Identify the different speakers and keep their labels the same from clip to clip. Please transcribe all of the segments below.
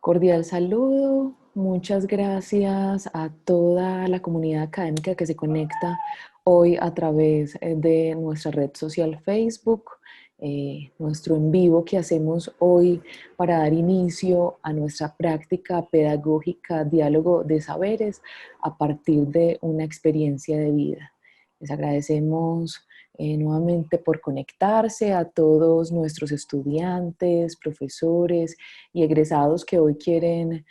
Speaker 1: Cordial saludo, muchas gracias a toda la comunidad académica que se conecta hoy a través de nuestra red social Facebook, nuestro en vivo que hacemos hoy para dar inicio a nuestra práctica pedagógica Diálogo de Saberes a partir de una experiencia de vida. Les agradecemos nuevamente por conectarse a todos nuestros estudiantes, profesores y egresados que hoy quieren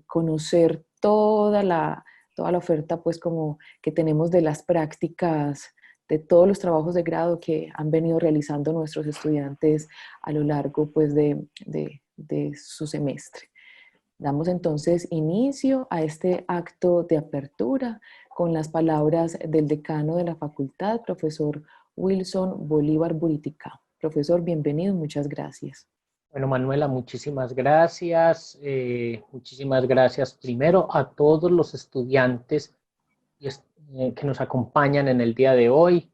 Speaker 1: conocer toda la oferta pues como que tenemos de las prácticas de todos los trabajos de grado que han venido realizando nuestros estudiantes a lo largo pues de su semestre. Damos entonces inicio a este acto de apertura con las palabras del decano de la facultad, profesor Wilson Bolívar Buritica. Profesor, bienvenido, muchas gracias.
Speaker 2: Bueno, Manuela, muchísimas gracias. Muchísimas gracias primero a todos los estudiantes que nos acompañan en el día de hoy.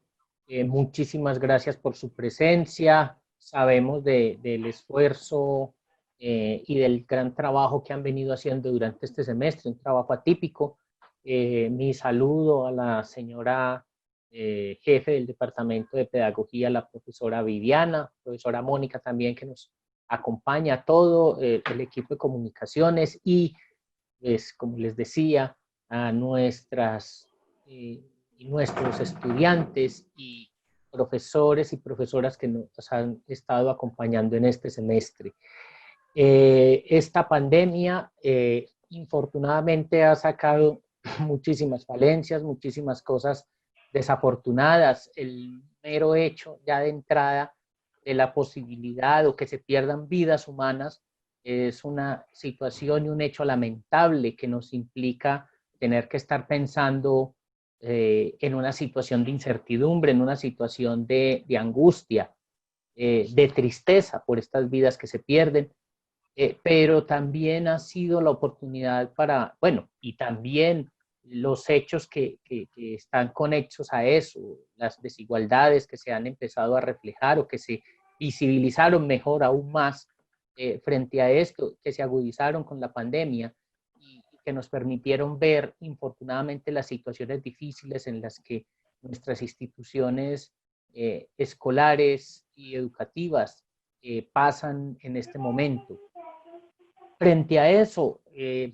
Speaker 2: Muchísimas gracias por su presencia. Sabemos del esfuerzo y del gran trabajo que han venido haciendo durante este semestre, un trabajo atípico. Mi saludo a la señora jefe del Departamento de Pedagogía, la profesora Viviana, profesora Mónica también, que nos acompaña a todo el equipo de comunicaciones y, pues, como les decía, a nuestros estudiantes y profesores y profesoras que nos han estado acompañando en este semestre. Esta pandemia, infortunadamente, ha sacado muchísimas falencias, muchísimas cosas desafortunadas. El mero hecho ya de entrada de la posibilidad o que se pierdan vidas humanas es una situación y un hecho lamentable que nos implica tener que estar pensando en una situación de incertidumbre, en una situación de angustia, de tristeza por estas vidas que se pierden. Pero también ha sido la oportunidad para, bueno, y también los hechos que están conexos a eso, las desigualdades que se han empezado a reflejar o que se visibilizaron mejor aún más frente a esto, que se agudizaron con la pandemia y que nos permitieron ver, infortunadamente, las situaciones difíciles en las que nuestras instituciones escolares y educativas pasan en este momento. Frente a eso,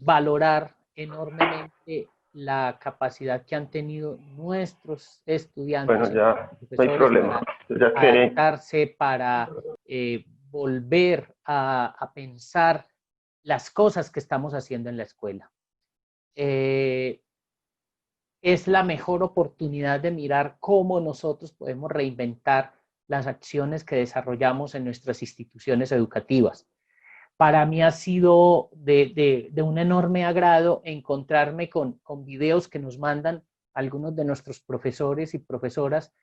Speaker 2: valorar enormemente la capacidad que han tenido nuestros estudiantes,
Speaker 3: bueno, ya
Speaker 2: y
Speaker 3: no hay
Speaker 2: profesores
Speaker 3: problema.
Speaker 2: para
Speaker 3: Ya que
Speaker 2: adaptarse, para volver a pensar las cosas que estamos haciendo en la escuela. Es la mejor oportunidad de mirar cómo nosotros podemos reinventar las acciones que desarrollamos en nuestras instituciones educativas. Para mí ha sido de un enorme agrado encontrarme con videos que nos mandan algunos de nuestros profesores y profesoras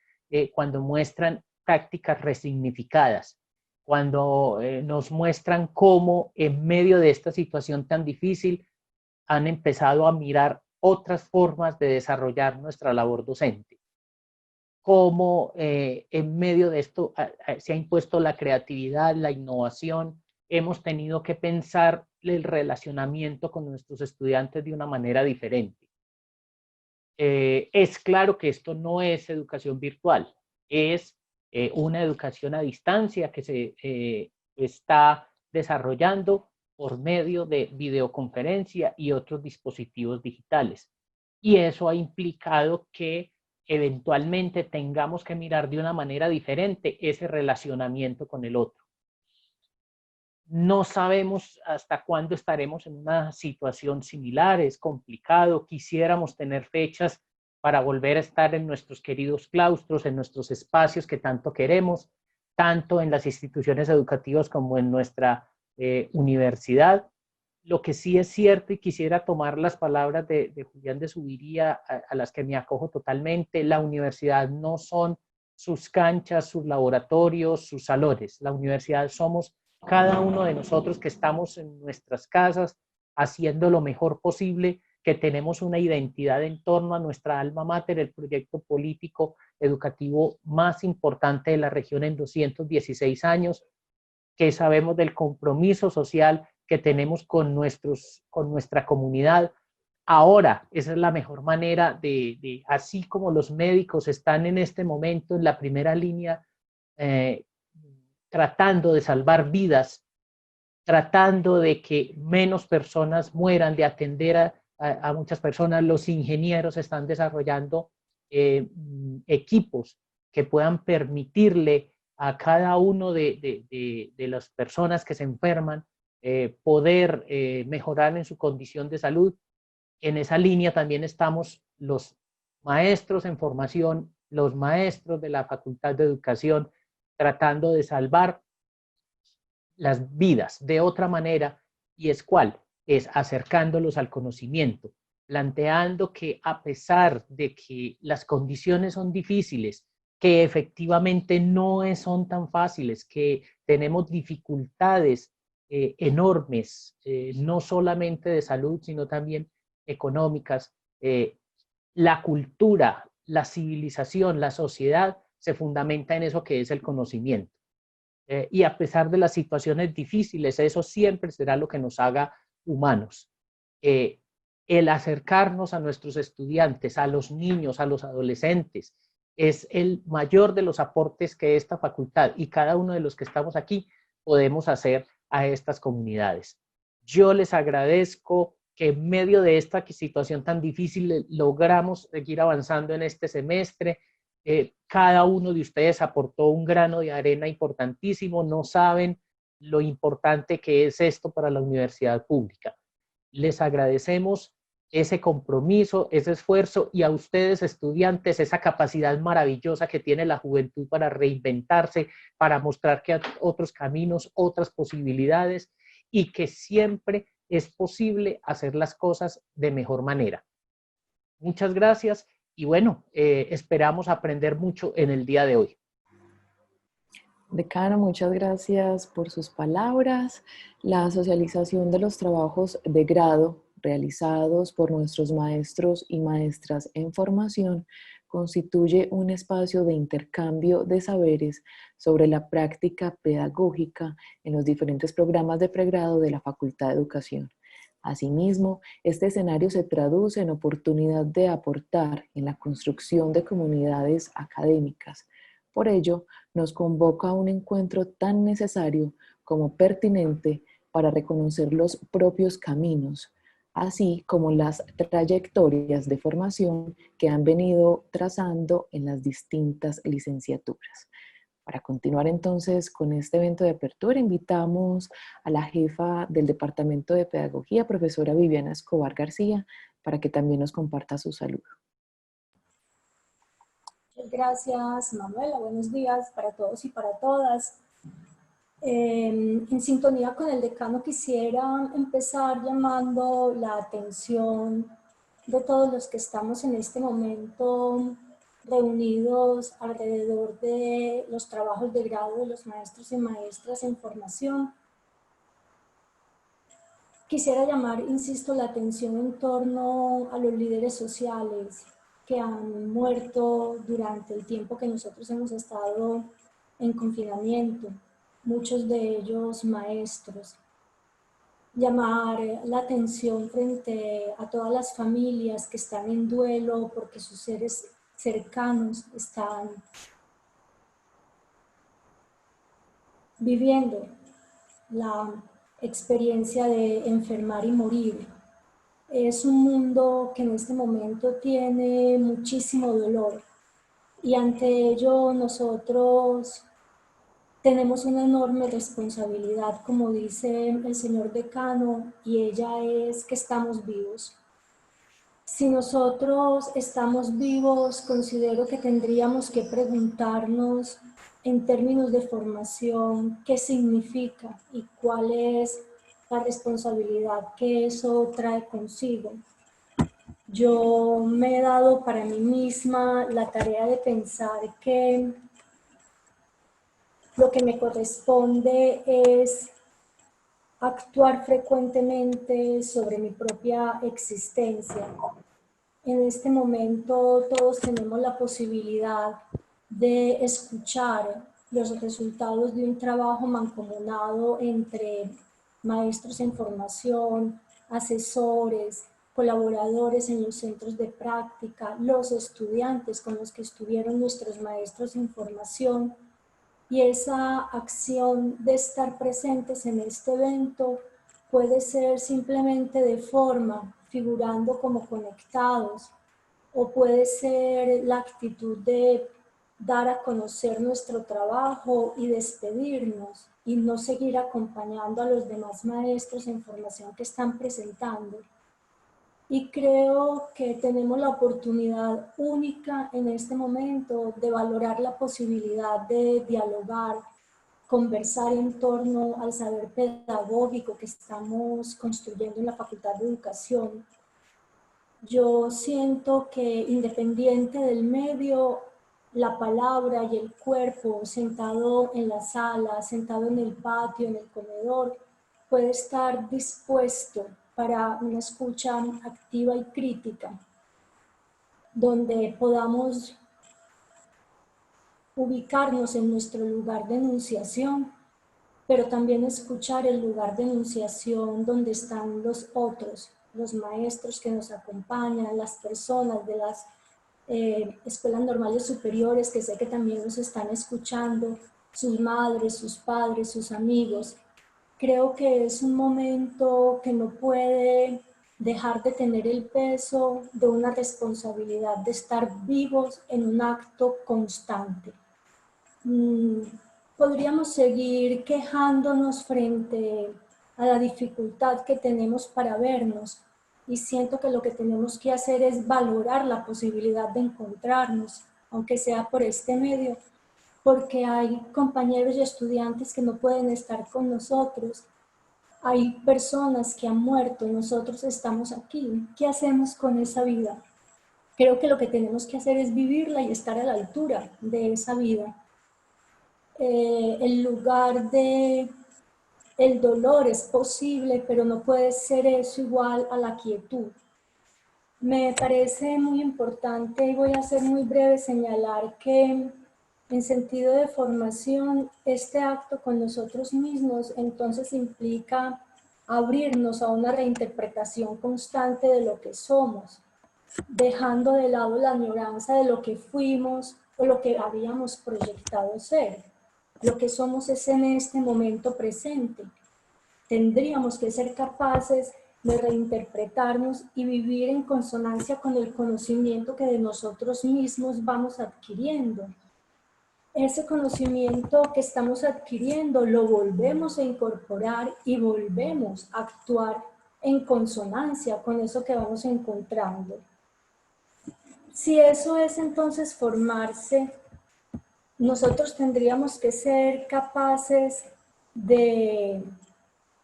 Speaker 2: cuando muestran tácticas resignificadas, cuando nos muestran cómo en medio de esta situación tan difícil han empezado a mirar otras formas de desarrollar nuestra labor docente. Cómo en medio de esto se ha impuesto la creatividad, la innovación. Hemos tenido que pensar el relacionamiento con nuestros estudiantes de una manera diferente. Es claro que esto no es educación virtual, es una educación a distancia que se está desarrollando por medio de videoconferencia y otros dispositivos digitales. Y eso ha implicado que eventualmente tengamos que mirar de una manera diferente ese relacionamiento con el otro. No sabemos hasta cuándo estaremos en una situación similar, es complicado, quisiéramos tener fechas para volver a estar en nuestros queridos claustros, en nuestros espacios que tanto queremos, tanto en las instituciones educativas como en nuestra universidad. Lo que sí es cierto, y quisiera tomar las palabras de Julián de Zuviría, a las que me acojo totalmente, la universidad no son sus canchas, sus laboratorios, sus salones. La universidad somos cada uno de nosotros que estamos en nuestras casas haciendo lo mejor posible, que tenemos una identidad en torno a nuestra alma mater, el proyecto político educativo más importante de la región en 216 años, que sabemos del compromiso social que tenemos con nuestra comunidad. Ahora, esa es la mejor manera así como los médicos están en este momento en la primera línea, tratando de salvar vidas, tratando de que menos personas mueran, de atender a muchas personas. Los ingenieros están desarrollando equipos que puedan permitirle a cada uno de las personas que se enferman poder mejorar en su condición de salud. En esa línea también estamos los maestros en formación, los maestros de la Facultad de Educación, tratando de salvar las vidas de otra manera. ¿Y es cuál? Es acercándolos al conocimiento, planteando que a pesar de que las condiciones son difíciles, que efectivamente no son tan fáciles, que tenemos dificultades enormes, no solamente de salud, sino también económicas, la cultura, la civilización, la sociedad se fundamenta en eso que es el conocimiento. Y a pesar de las situaciones difíciles, eso siempre será lo que nos haga humanos. El acercarnos a nuestros estudiantes, a los niños, a los adolescentes, es el mayor de los aportes que esta facultad y cada uno de los que estamos aquí podemos hacer a estas comunidades. Yo les agradezco que en medio de esta situación tan difícil logramos seguir avanzando en este semestre. Cada uno de ustedes aportó un grano de arena importantísimo. No saben lo importante que es esto para la universidad pública. Les agradecemos ese compromiso, ese esfuerzo, y a ustedes, estudiantes, esa capacidad maravillosa que tiene la juventud para reinventarse, para mostrar que hay otros caminos, otras posibilidades, y que siempre es posible hacer las cosas de mejor manera. Muchas gracias y bueno, esperamos aprender mucho en el día de hoy.
Speaker 1: Decano, muchas gracias por sus palabras. La socialización de los trabajos de grado realizados por nuestros maestros y maestras en formación constituye un espacio de intercambio de saberes sobre la práctica pedagógica en los diferentes programas de pregrado de la Facultad de Educación. Asimismo, este escenario se traduce en oportunidad de aportar en la construcción de comunidades académicas. Por ello, nos convoca a un encuentro tan necesario como pertinente para reconocer los propios caminos, así como las trayectorias de formación que han venido trazando en las distintas licenciaturas. Para continuar entonces con este evento de apertura, invitamos a la jefa del Departamento de Pedagogía, profesora Viviana Escobar García, para que también nos comparta su saludo.
Speaker 3: Gracias, Manuela. Buenos días para todos y para todas. En sintonía con el decano, quisiera empezar llamando la atención de todos los que estamos en este momento reunidos alrededor de los trabajos de grado de los maestros y maestras en formación. Quisiera llamar, insisto, la atención en torno a los líderes sociales que han muerto durante el tiempo que nosotros hemos estado en confinamiento, muchos de ellos maestros. Llamar la atención frente a todas las familias que están en duelo porque sus seres cercanos están viviendo la experiencia de enfermar y morir. Es un mundo que en este momento tiene muchísimo dolor y ante ello nosotros tenemos una enorme responsabilidad, como dice el señor decano, y ella es que estamos vivos. Si nosotros estamos vivos, considero que tendríamos que preguntarnos en términos de formación qué significa y cuál es la responsabilidad que eso trae consigo. Yo me he dado para mí misma la tarea de pensar que lo que me corresponde es actuar frecuentemente sobre mi propia existencia. En este momento todos tenemos la posibilidad de escuchar los resultados de un trabajo mancomunado entre maestros en formación, asesores, colaboradores en los centros de práctica, los estudiantes con los que estuvieron nuestros maestros en formación, y esa acción de estar presentes en este evento puede ser simplemente de forma, figurando como conectados, o puede ser la actitud de dar a conocer nuestro trabajo y despedirnos y no seguir acompañando a los demás maestros en formación que están presentando. Y creo que tenemos la oportunidad única en este momento de valorar la posibilidad de dialogar, conversar en torno al saber pedagógico que estamos construyendo en la Facultad de Educación. Yo siento que independiente del medio, la palabra y el cuerpo sentado en la sala, sentado en el patio, en el comedor, puede estar dispuesto para una escucha activa y crítica, donde podamos ubicarnos en nuestro lugar de enunciación, pero también escuchar el lugar de enunciación donde están los otros, los maestros que nos acompañan, las personas de las escuelas normales superiores que sé que también nos están escuchando, sus madres, sus padres, sus amigos. Creo que es un momento que no puede dejar de tener el peso de una responsabilidad de estar vivos en un acto constante. Podríamos seguir quejándonos frente a la dificultad que tenemos para vernos, y siento que lo que tenemos que hacer es valorar la posibilidad de encontrarnos, aunque sea por este medio, porque hay compañeros y estudiantes que no pueden estar con nosotros, hay personas que han muerto, nosotros estamos aquí. ¿Qué hacemos con esa vida? Creo que lo que tenemos que hacer es vivirla y estar a la altura de esa vida. El lugar de el dolor es posible, pero no puede ser eso igual a la quietud. Me parece muy importante, y voy a ser muy breve, señalar que en sentido de formación, este acto con nosotros mismos entonces implica abrirnos a una reinterpretación constante de lo que somos, dejando de lado la añoranza de lo que fuimos o lo que habíamos proyectado ser. Lo que somos es en este momento presente. Tendríamos que ser capaces de reinterpretarnos y vivir en consonancia con el conocimiento que de nosotros mismos vamos adquiriendo. Ese conocimiento que estamos adquiriendo lo volvemos a incorporar y volvemos a actuar en consonancia con eso que vamos encontrando. Si eso es entonces formarse, nosotros tendríamos que ser capaces de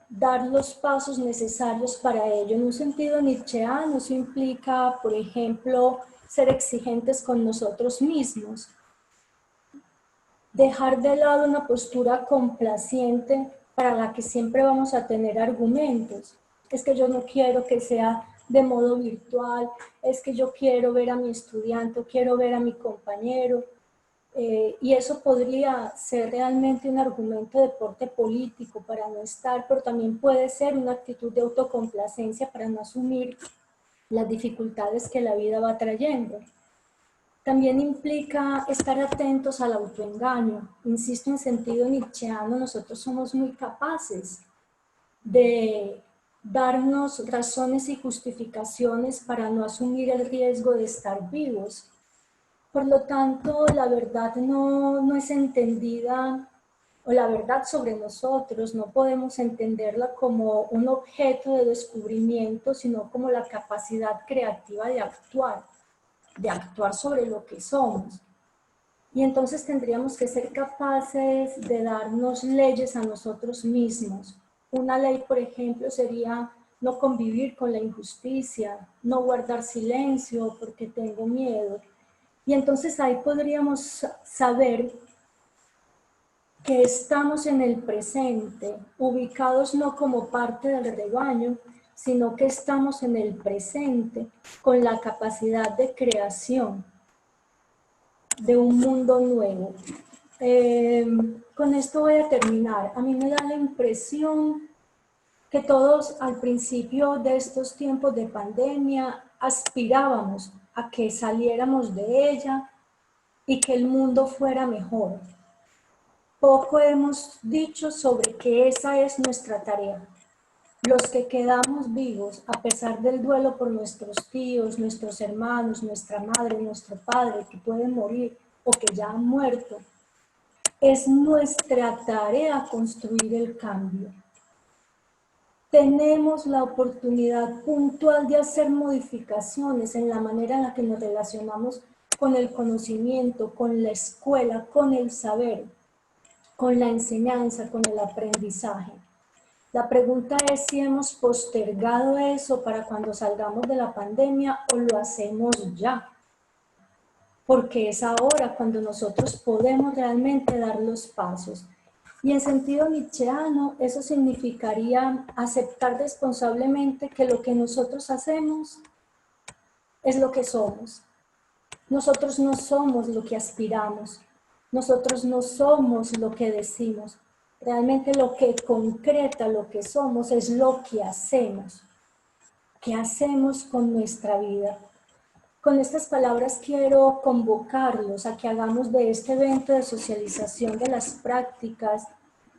Speaker 3: dar los pasos necesarios para ello. En un sentido nietzscheano, eso implica, por ejemplo, ser exigentes con nosotros mismos, dejar de lado una postura complaciente para la que siempre vamos a tener argumentos. Es que yo no quiero que sea de modo virtual, es que yo quiero ver a mi estudiante, quiero ver a mi compañero, y eso podría ser realmente un argumento de porte político para no estar, pero también puede ser una actitud de autocomplacencia para no asumir las dificultades que la vida va trayendo. También implica estar atentos al autoengaño. Insisto, en sentido nietzscheano, nosotros somos muy capaces de darnos razones y justificaciones para no asumir el riesgo de estar vivos. Por lo tanto, la verdad no es entendida, o la verdad sobre nosotros, no podemos entenderla como un objeto de descubrimiento, sino como la capacidad creativa de actuar sobre lo que somos. Y entonces tendríamos que ser capaces de darnos leyes a nosotros mismos. Una ley, por ejemplo, sería no convivir con la injusticia, no guardar silencio porque tengo miedo. Y entonces ahí podríamos saber que estamos en el presente, ubicados no como parte del rebaño, sino que estamos en el presente con la capacidad de creación de un mundo nuevo. Con esto voy a terminar. A mí me da la impresión que todos al principio de estos tiempos de pandemia aspirábamos a que saliéramos de ella y que el mundo fuera mejor. Poco hemos dicho sobre que esa es nuestra tarea. Los que quedamos vivos, a pesar del duelo por nuestros tíos, nuestros hermanos, nuestra madre, nuestro padre, que pueden morir o que ya han muerto, es nuestra tarea construir el cambio. Tenemos la oportunidad puntual de hacer modificaciones en la manera en la que nos relacionamos con el conocimiento, con la escuela, con el saber, con la enseñanza, con el aprendizaje. La pregunta es si hemos postergado eso para cuando salgamos de la pandemia o lo hacemos ya. Porque es ahora cuando nosotros podemos realmente dar los pasos. Y en sentido nietzscheano, eso significaría aceptar responsablemente que lo que nosotros hacemos es lo que somos. Nosotros no somos lo que aspiramos. Nosotros no somos lo que decimos. Realmente lo que concreta lo que somos es lo que hacemos. ¿Qué hacemos con nuestra vida? Con estas palabras quiero convocarlos a que hagamos de este evento de socialización de las prácticas,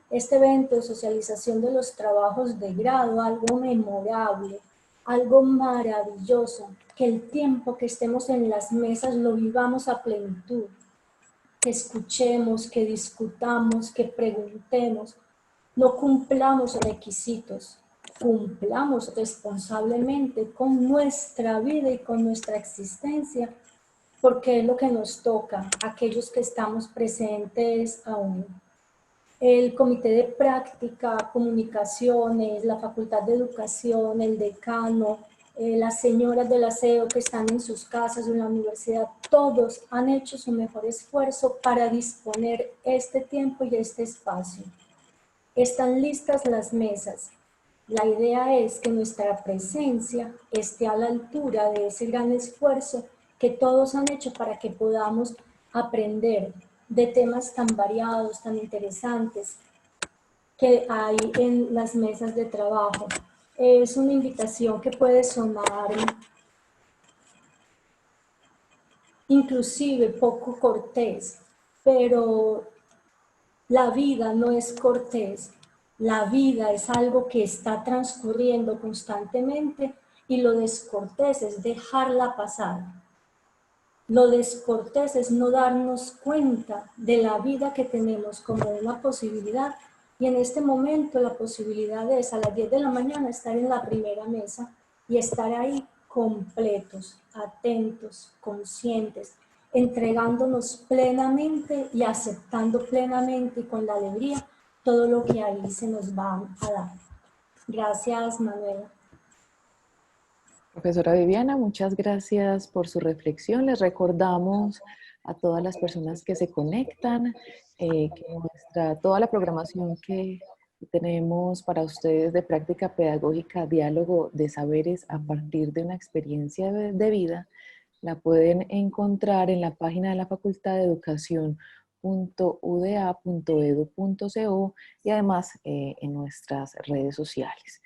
Speaker 3: este evento de socialización de los trabajos de grado, algo memorable, algo maravilloso, que el tiempo que estemos en las mesas lo vivamos a plenitud, que escuchemos, que discutamos, que preguntemos, no cumplamos requisitos, cumplamos responsablemente con nuestra vida y con nuestra existencia, porque es lo que nos toca, aquellos que estamos presentes aún. El comité de práctica, comunicaciones, la facultad de educación, el decano, las señoras del aseo que están en sus casas o en la universidad, todos han hecho su mejor esfuerzo para disponer este tiempo y este espacio. Están listas las mesas. La idea es que nuestra presencia esté a la altura de ese gran esfuerzo que todos han hecho para que podamos aprender de temas tan variados, tan interesantes que hay en las mesas de trabajo. Es una invitación que puede sonar inclusive poco cortés, pero la vida no es cortés. La vida es algo que está transcurriendo constantemente y lo descortés es dejarla pasar. Lo descortés es no darnos cuenta de la vida que tenemos como una posibilidad y en este momento la posibilidad es a las 10 de la mañana estar en la primera mesa y estar ahí completos, atentos, conscientes, entregándonos plenamente y aceptando plenamente y con la alegría todo lo que ahí se nos va a dar. Gracias, Manuela.
Speaker 1: Profesora Viviana, muchas gracias por su reflexión. Les recordamos a todas las personas que se conectan que toda la programación que tenemos para ustedes de práctica pedagógica, diálogo de saberes a partir de una experiencia de vida, la pueden encontrar en la página de la Facultad de Educación.uda.edu.co y además en nuestras redes sociales.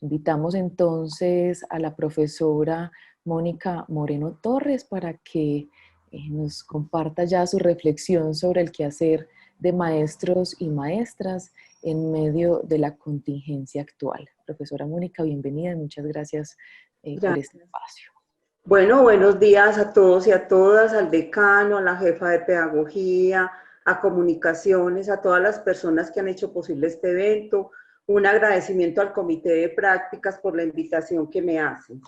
Speaker 1: Invitamos entonces a la profesora Mónica Moreno Torres para que nos comparta ya su reflexión sobre el quehacer de maestros y maestras en medio de la contingencia actual. Profesora Mónica, bienvenida y muchas gracias por este espacio.
Speaker 4: Bueno, buenos días a todos y a todas, al decano, a la jefa de pedagogía, a comunicaciones, a todas las personas que han hecho posible este evento. Un agradecimiento al comité de prácticas por la invitación que me hacen.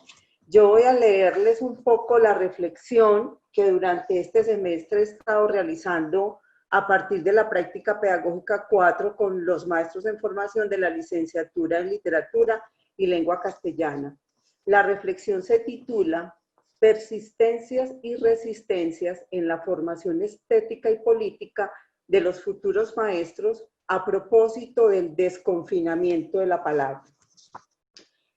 Speaker 4: Yo voy a leerles un poco la reflexión que durante este semestre he estado realizando a partir de la práctica pedagógica 4 con los maestros en formación de la licenciatura en literatura y lengua castellana. La reflexión se titula Persistencias y resistencias en la formación estética y política de los futuros maestros a propósito del desconfinamiento de la palabra.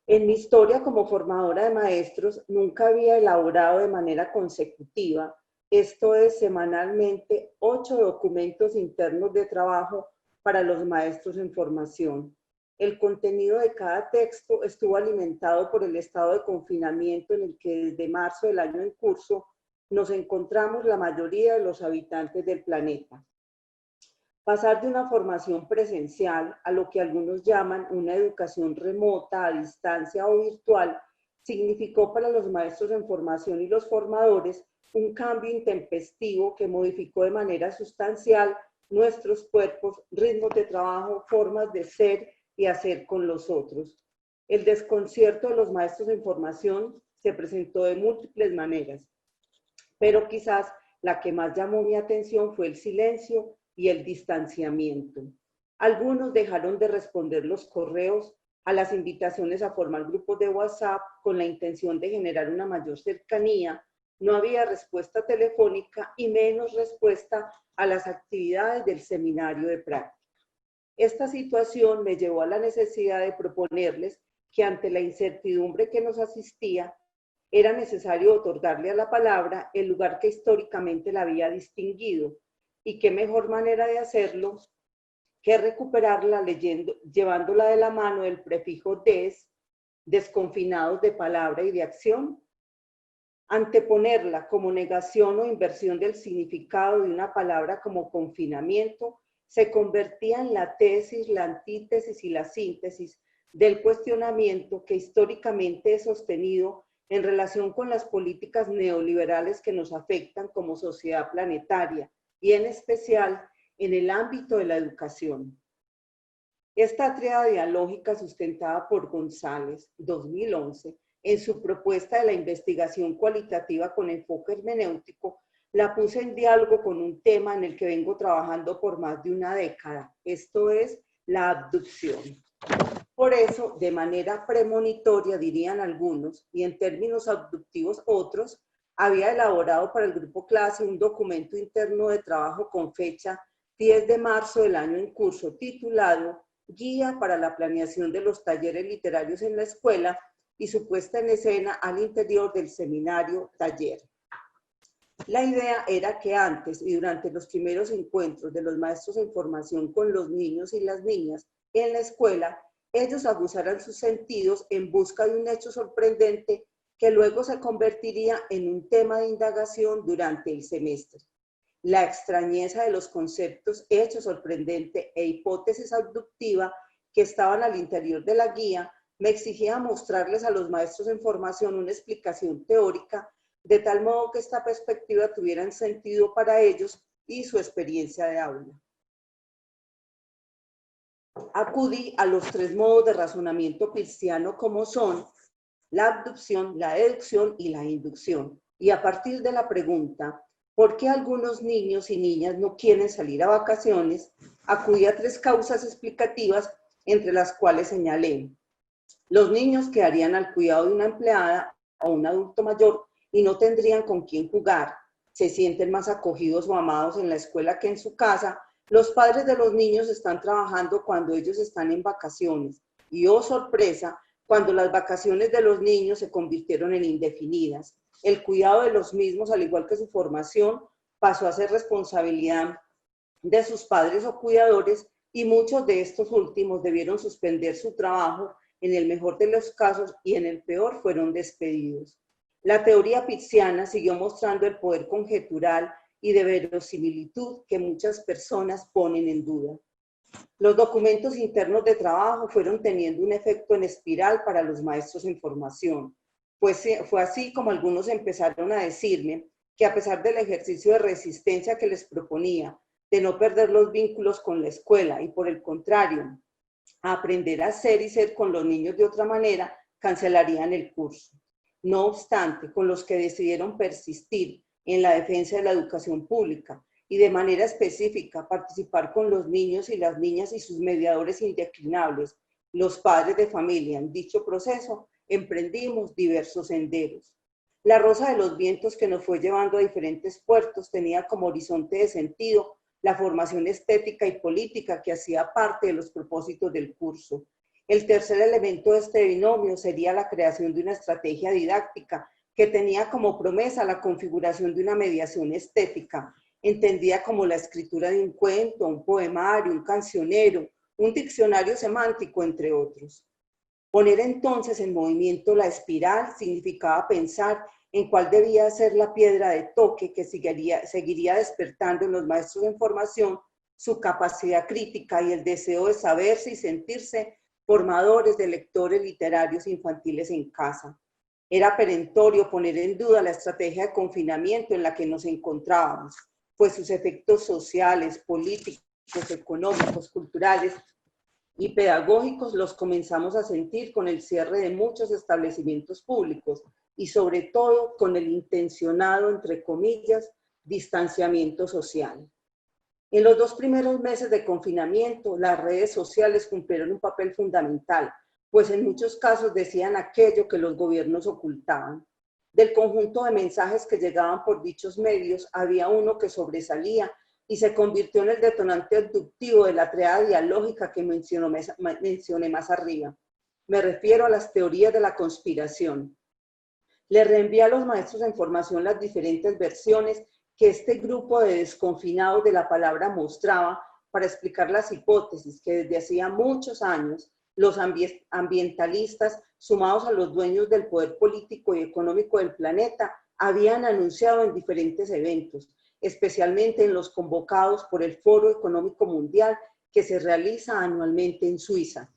Speaker 4: En mi historia como formadora de maestros nunca había elaborado de manera consecutiva, esto es semanalmente, 8 documentos internos de trabajo para los maestros en formación. El contenido de cada texto estuvo alimentado por el estado de confinamiento en el que desde marzo del año en curso nos encontramos la mayoría de los habitantes del planeta. Pasar de una formación presencial a lo que algunos llaman una educación remota, a distancia o virtual, significó para los maestros en formación y los formadores un cambio intempestivo que modificó de manera sustancial nuestros cuerpos, ritmos de trabajo, formas de ser y hacer con los otros. El desconcierto de los maestros en formación se presentó de múltiples maneras, pero quizás la que más llamó mi atención fue el silencio y el distanciamiento. Algunos dejaron de responder los correos, a las invitaciones a formar grupos de WhatsApp con la intención de generar una mayor cercanía. No había respuesta telefónica y menos respuesta a las actividades del seminario de práctica. Esta situación me llevó a la necesidad de proponerles que ante la incertidumbre que nos asistía, era necesario otorgarle a la palabra el lugar que históricamente la había distinguido, y qué mejor manera de hacerlo que recuperarla llevándola de la mano del prefijo des, desconfinados de palabra y de acción. Anteponerla como negación o inversión del significado de una palabra como confinamiento se convertía en la tesis, la antítesis y la síntesis del cuestionamiento que históricamente he sostenido en relación con las políticas neoliberales que nos afectan como sociedad planetaria y en especial en el ámbito de la educación. Esta tríada dialógica sustentada por González, 2011, en su propuesta de la investigación cualitativa con enfoque hermenéutico, la puse en diálogo con un tema en el que vengo trabajando por más de una década, esto es la abducción. Por eso, de manera premonitoria, dirían algunos, y en términos abductivos otros, había elaborado para el grupo clase un documento interno de trabajo con fecha 10 de marzo del año en curso, titulado Guía para la planeación de los talleres literarios en la escuela y su puesta en escena al interior del seminario taller. La idea era que antes y durante los primeros encuentros de los maestros en formación con los niños y las niñas en la escuela, ellos aguzaran sus sentidos en busca de un hecho sorprendente que luego se convertiría en un tema de indagación durante el semestre. La extrañeza de los conceptos, hecho sorprendente e hipótesis abductiva que estaban al interior de la guía me exigía mostrarles a los maestros en formación una explicación teórica de tal modo que esta perspectiva tuviera sentido para ellos y su experiencia de aula. Acudí a los 3 modos de razonamiento cristiano como son la abducción, la deducción y la inducción. Y a partir de la pregunta, ¿por qué algunos niños y niñas no quieren salir a vacaciones?, acudí a 3 causas explicativas, entre las cuales señalé: los niños quedarían al cuidado de una empleada o un adulto mayor y no tendrían con quién jugar, se sienten más acogidos o amados en la escuela que en su casa. Los padres de los niños están trabajando cuando ellos están en vacaciones y, oh sorpresa, cuando las vacaciones de los niños se convirtieron en indefinidas. El cuidado de los mismos, al igual que su formación, pasó a ser responsabilidad de sus padres o cuidadores, y muchos de estos últimos debieron suspender su trabajo en el mejor de los casos y en el peor fueron despedidos. La teoría pitziana siguió mostrando el poder conjetural y de verosimilitud que muchas personas ponen en duda. Los documentos internos de trabajo fueron teniendo un efecto en espiral para los maestros en formación. Pues fue así como algunos empezaron a decirme que, a pesar del ejercicio de resistencia que les proponía, de no perder los vínculos con la escuela y, por el contrario, a aprender a ser y ser con los niños de otra manera, cancelarían el curso. No obstante, con los que decidieron persistir en la defensa de la educación pública y de manera específica participar con los niños y las niñas y sus mediadores indeclinables, los padres de familia, en dicho proceso, emprendimos diversos senderos. La rosa de los vientos que nos fue llevando a diferentes puertos tenía como horizonte de sentido la formación estética y política que hacía parte de los propósitos del curso. El tercer elemento de este binomio sería la creación de una estrategia didáctica que tenía como promesa la configuración de una mediación estética, entendida como la escritura de un cuento, un poemario, un cancionero, un diccionario semántico, entre otros. Poner entonces en movimiento la espiral significaba pensar en cuál debía ser la piedra de toque que seguiría despertando en los maestros en formación su capacidad crítica y el deseo de saberse y sentirse formadores de lectores literarios infantiles en casa. Era perentorio poner en duda la estrategia de confinamiento en la que nos encontrábamos, pues sus efectos sociales, políticos, económicos, culturales y pedagógicos los comenzamos a sentir con el cierre de muchos establecimientos públicos y sobre todo con el intencionado, entre comillas, distanciamiento social. En los 2 primeros meses de confinamiento, las redes sociales cumplieron un papel fundamental, pues en muchos casos decían aquello que los gobiernos ocultaban. Del conjunto de mensajes que llegaban por dichos medios, había uno que sobresalía y se convirtió en el detonante abductivo de la triada dialógica que mencioné más arriba. Me refiero a las teorías de la conspiración. Le reenvié a los maestros en formación las diferentes versiones que este grupo de desconfinados de la palabra mostraba para explicar las hipótesis que desde hacía muchos años los ambientalistas, sumados a los dueños del poder político y económico del planeta, habían anunciado en diferentes eventos, especialmente en los convocados por el Foro Económico Mundial que se realiza anualmente en Suiza.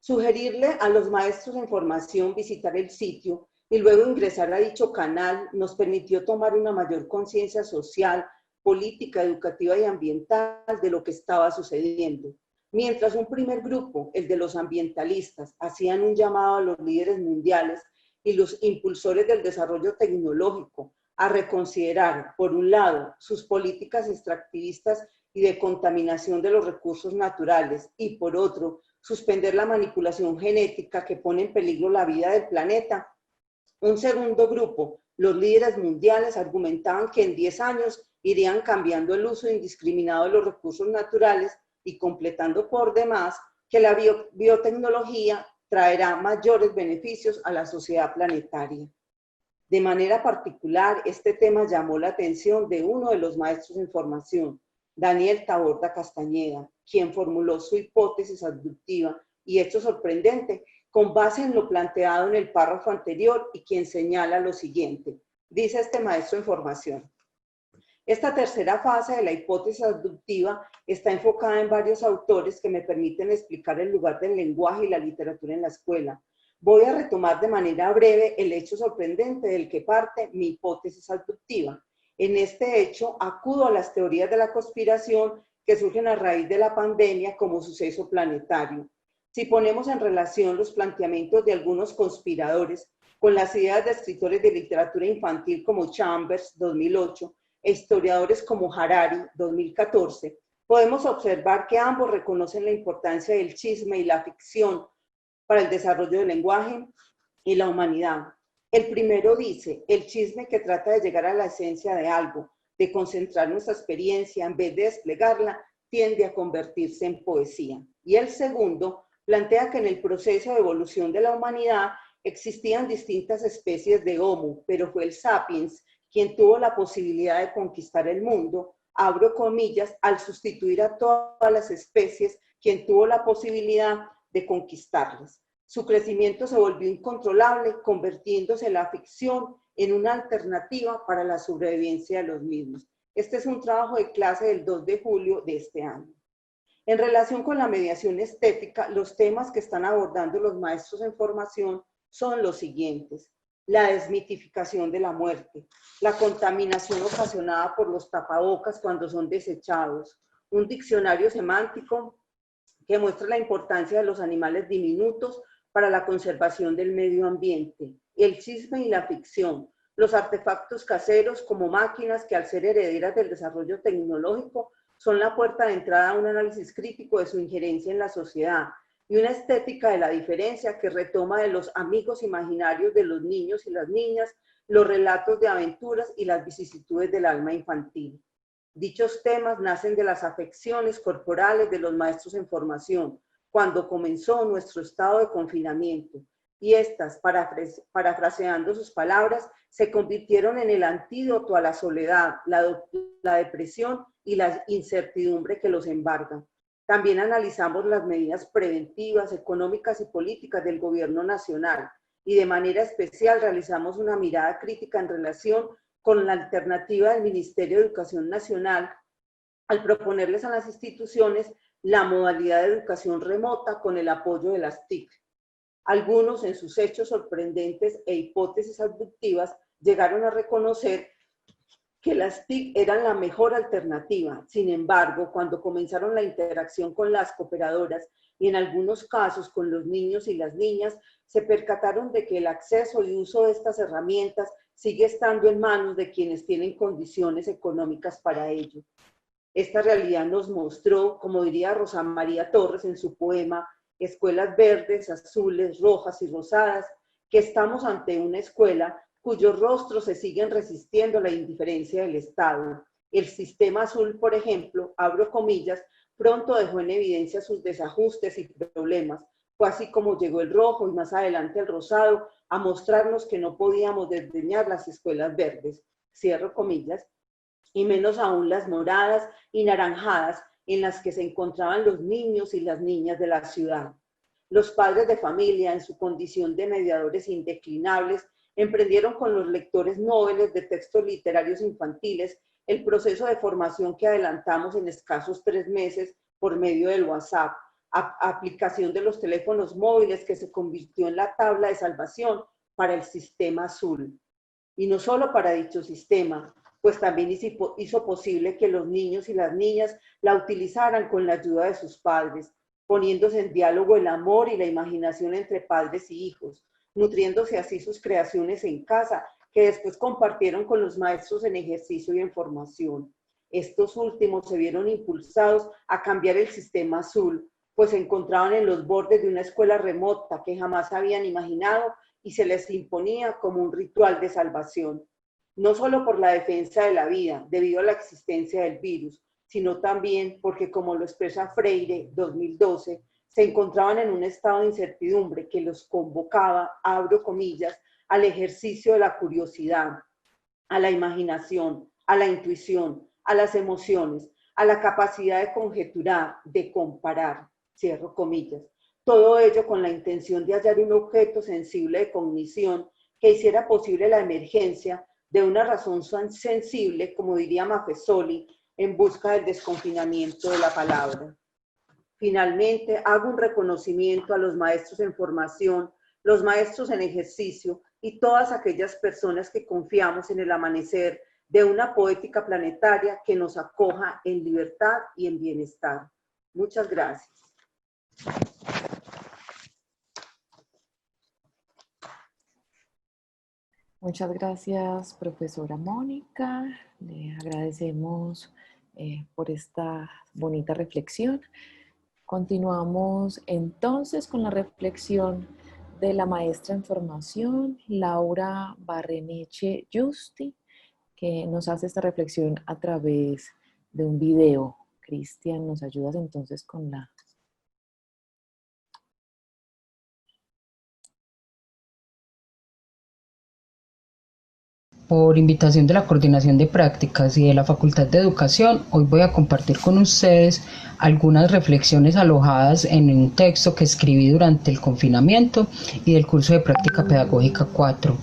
Speaker 4: Sugerirle a los maestros en formación visitar el sitio y luego ingresar a dicho canal nos permitió tomar una mayor conciencia social, política, educativa y ambiental de lo que estaba sucediendo. Mientras un primer grupo, el de los ambientalistas, hacían un llamado a los líderes mundiales y los impulsores del desarrollo tecnológico a reconsiderar, por un lado, sus políticas extractivistas y de contaminación de los recursos naturales y, por otro, suspender la manipulación genética que pone en peligro la vida del planeta, un segundo grupo, los líderes mundiales, argumentaban que en 10 años irían cambiando el uso indiscriminado de los recursos naturales y completando por demás que la biotecnología traerá mayores beneficios a la sociedad planetaria. De manera particular, este tema llamó la atención de uno de los maestros en formación, Daniel Taborda Castañeda, quien formuló su hipótesis abductiva y, hecho sorprendente, con base en lo planteado en el párrafo anterior y quien señala lo siguiente. Dice este maestro en formación: esta tercera fase de la hipótesis abductiva está enfocada en varios autores que me permiten explicar el lugar del lenguaje y la literatura en la escuela. Voy a retomar de manera breve el hecho sorprendente del que parte mi hipótesis abductiva. En este hecho, acudo a las teorías de la conspiración que surgen a raíz de la pandemia como suceso planetario. Si ponemos en relación los planteamientos de algunos conspiradores con las ideas de escritores de literatura infantil como Chambers, 2008, e historiadores como Harari, 2014, podemos observar que ambos reconocen la importancia del chisme y la ficción para el desarrollo del lenguaje y la humanidad. El primero dice, el chisme que trata de llegar a la esencia de algo, de concentrar nuestra experiencia en vez de desplegarla, tiende a convertirse en poesía. Y el segundo plantea que en el proceso de evolución de la humanidad existían distintas especies de Homo, pero fue el Sapiens quien tuvo la posibilidad de conquistar el mundo, abro comillas, al sustituir a todas las especies, quien tuvo la posibilidad de conquistarlas. Su crecimiento se volvió incontrolable, convirtiéndose la ficción en una alternativa para la sobrevivencia de los mismos. Este es un trabajo de clase del 2 de julio de este año. En relación con la mediación estética, los temas que están abordando los maestros en formación son los siguientes: la desmitificación de la muerte, la contaminación ocasionada por los tapabocas cuando son desechados, un diccionario semántico que muestra la importancia de los animales diminutos para la conservación del medio ambiente, el chisme y la ficción, los artefactos caseros como máquinas que al ser herederas del desarrollo tecnológico son la puerta de entrada a un análisis crítico de su injerencia en la sociedad, y una estética de la diferencia que retoma de los amigos imaginarios de los niños y las niñas, los relatos de aventuras y las vicisitudes del alma infantil. Dichos temas nacen de las afecciones corporales de los maestros en formación, cuando comenzó nuestro estado de confinamiento, y estas, parafraseando sus palabras, se convirtieron en el antídoto a la soledad, la depresión y la incertidumbre que los embargan. También analizamos las medidas preventivas, económicas y políticas del gobierno nacional y de manera especial realizamos una mirada crítica en relación con la alternativa del Ministerio de Educación Nacional al proponerles a las instituciones la modalidad de educación remota con el apoyo de las TIC. Algunos, en sus hechos sorprendentes e hipótesis abductivas, llegaron a reconocer que las TIC eran la mejor alternativa. Sin embargo, cuando comenzaron la interacción con las cooperadoras y en algunos casos con los niños y las niñas, se percataron de que el acceso y uso de estas herramientas sigue estando en manos de quienes tienen condiciones económicas para ello. Esta realidad nos mostró, como diría Rosa María Torres en su poema Escuelas verdes, azules, rojas y rosadas, que estamos ante una escuela cuyos rostros se siguen resistiendo a la indiferencia del Estado. El sistema azul, por ejemplo, abro comillas, pronto dejó en evidencia sus desajustes y problemas. Fue así como llegó el rojo y más adelante el rosado a mostrarnos que no podíamos desdeñar las escuelas verdes, cierro comillas, y menos aún las moradas y naranjadas en las que se encontraban los niños y las niñas de la ciudad. Los padres de familia, en su condición de mediadores indeclinables, emprendieron con los lectores noveles de textos literarios infantiles el proceso de formación que adelantamos en escasos 3 meses por medio del WhatsApp, aplicación de los teléfonos móviles que se convirtió en la tabla de salvación para el sistema azul. Y no solo para dicho sistema, pues también hizo posible que los niños y las niñas la utilizaran con la ayuda de sus padres, poniéndose en diálogo el amor y la imaginación entre padres y hijos, nutriéndose así sus creaciones en casa, que después compartieron con los maestros en ejercicio y en formación. Estos últimos se vieron impulsados a cambiar el sistema azul, pues se encontraban en los bordes de una escuela remota que jamás habían imaginado y se les imponía como un ritual de salvación. No solo por la defensa de la vida, debido a la existencia del virus, sino también porque, como lo expresa Freire, 2012, se encontraban en un estado de incertidumbre que los convocaba, abro comillas, al ejercicio de la curiosidad, a la imaginación, a la intuición, a las emociones, a la capacidad de conjeturar, de comparar, cierro comillas. Todo ello con la intención de hallar un objeto sensible de cognición que hiciera posible la emergencia de una razón sensible, como diría Maffesoli, en busca del desconfinamiento de la palabra. Finalmente, hago un reconocimiento a los maestros en formación, los maestros en ejercicio y todas aquellas personas que confiamos en el amanecer de una poética planetaria que nos acoja en libertad y en bienestar. Muchas gracias.
Speaker 1: Muchas gracias, profesora Mónica. Le agradecemos por esta bonita reflexión. Continuamos entonces con la reflexión de la maestra en formación, Laura Barreneche Justi, que nos hace esta reflexión a través de un video. Cristian, ¿nos ayudas entonces con la...
Speaker 5: Por invitación de la Coordinación de Prácticas y de la Facultad de Educación, hoy voy a compartir con ustedes algunas reflexiones alojadas en un texto que escribí durante el confinamiento y del curso de Práctica Pedagógica 4.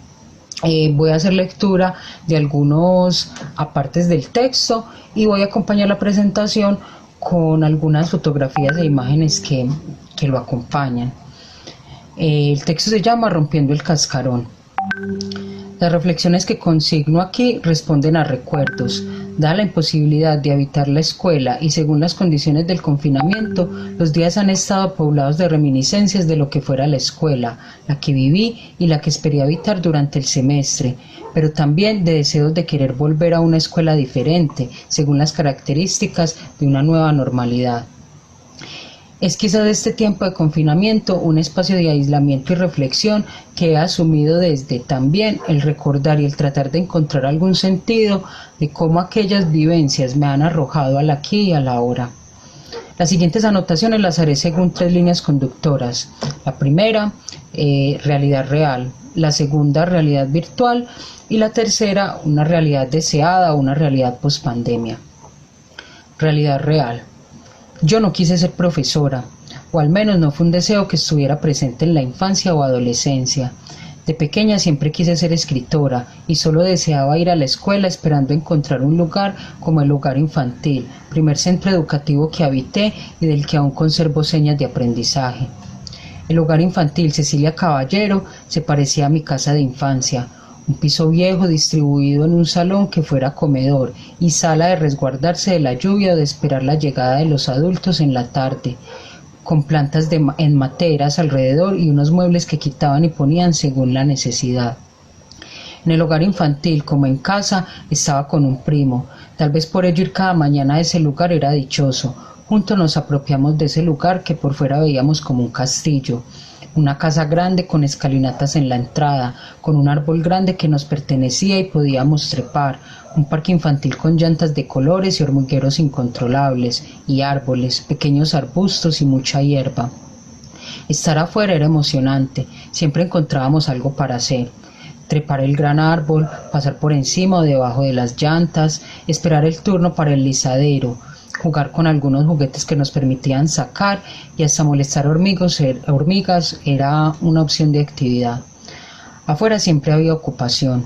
Speaker 5: Voy a hacer lectura de algunos apartes del texto y voy a acompañar la presentación con algunas fotografías e imágenes que lo acompañan. El texto se llama Rompiendo el cascarón. Las reflexiones que consigno aquí responden a recuerdos. Dada la imposibilidad de habitar la escuela y según las condiciones del confinamiento, los días han estado poblados de reminiscencias de lo que fuera la escuela, la que viví y la que esperé habitar durante el semestre, pero también de deseos de querer volver a una escuela diferente, según las características de una nueva normalidad. Es quizás este tiempo de confinamiento un espacio de aislamiento y reflexión que he asumido desde también el recordar y el tratar de encontrar algún sentido de cómo aquellas vivencias me han arrojado al aquí y a la ahora. Las siguientes anotaciones las haré según 3 líneas conductoras. La primera, realidad real. La segunda, realidad virtual. Y la tercera, una realidad deseada o una realidad pospandemia. Realidad real. Yo no quise ser profesora, o al menos no fue un deseo que estuviera presente en la infancia o adolescencia. De pequeña siempre quise ser escritora y solo deseaba ir a la escuela esperando encontrar un lugar como el hogar infantil, primer centro educativo que habité y del que aún conservo señas de aprendizaje. El hogar infantil Cecilia Caballero se parecía a mi casa de infancia, un piso viejo distribuido en un salón que fuera comedor y sala de resguardarse de la lluvia o de esperar la llegada de los adultos en la tarde, con plantas en materas alrededor y unos muebles que quitaban y ponían según la necesidad. En el hogar infantil, como en casa, estaba con un primo. Tal vez por ello ir cada mañana a ese lugar era dichoso. Juntos nos apropiamos de ese lugar que por fuera veíamos como un castillo. Una casa grande con escalinatas en la entrada, con un árbol grande que nos pertenecía y podíamos trepar, un parque infantil con llantas de colores y hormigueros incontrolables, y árboles, pequeños arbustos y mucha hierba. Estar afuera era emocionante, siempre encontrábamos algo para hacer. Trepar el gran árbol, pasar por encima o debajo de las llantas, esperar el turno para el lisadero, jugar con algunos juguetes que nos permitían sacar y hasta molestar hormigas era una opción de actividad. Afuera siempre había ocupación.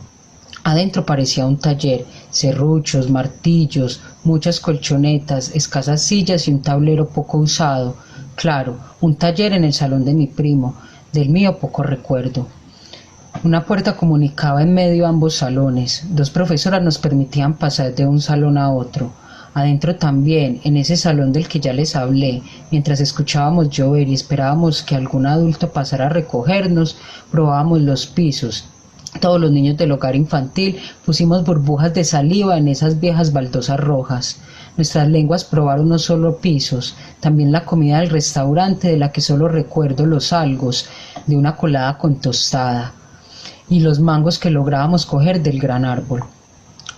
Speaker 5: Adentro parecía un taller, serruchos, martillos, muchas colchonetas, escasas sillas y un tablero poco usado. Claro, un taller en el salón de mi primo, del mío poco recuerdo. Una puerta comunicaba en medio ambos salones. Dos profesoras nos permitían pasar de un salón a otro. Adentro también, en ese salón del que ya les hablé, mientras escuchábamos llover y esperábamos que algún adulto pasara a recogernos, probábamos los pisos. Todos los niños del hogar infantil pusimos burbujas de saliva en esas viejas baldosas rojas. Nuestras lenguas probaron no solo pisos, también la comida del restaurante de la que solo recuerdo los algos de una colada con tostada y los mangos que lográbamos coger del gran árbol.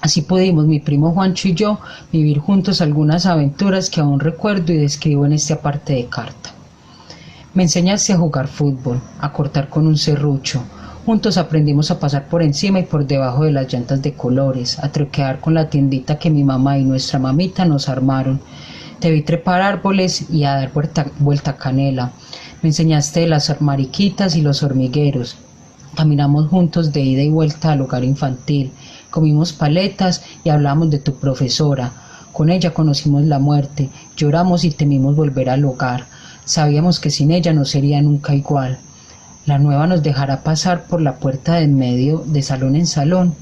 Speaker 5: Así pudimos, mi primo Juancho y yo, vivir juntos algunas aventuras que aún recuerdo y describo en esta parte de carta. Me enseñaste a jugar fútbol, a cortar con un serrucho. Juntos aprendimos a pasar por encima y por debajo de las llantas de colores, a troquear con la tiendita que mi mamá y nuestra mamita nos armaron. Te vi trepar árboles y a dar vuelta canela. Me enseñaste de las mariquitas y los hormigueros. Caminamos juntos de ida y vuelta al hogar infantil. Comimos paletas y hablamos de tu profesora. Con ella conocimos la muerte, lloramos y temimos volver al hogar. Sabíamos que sin ella no sería nunca igual. La nueva nos dejará pasar por la puerta de en medio, de salón en salón.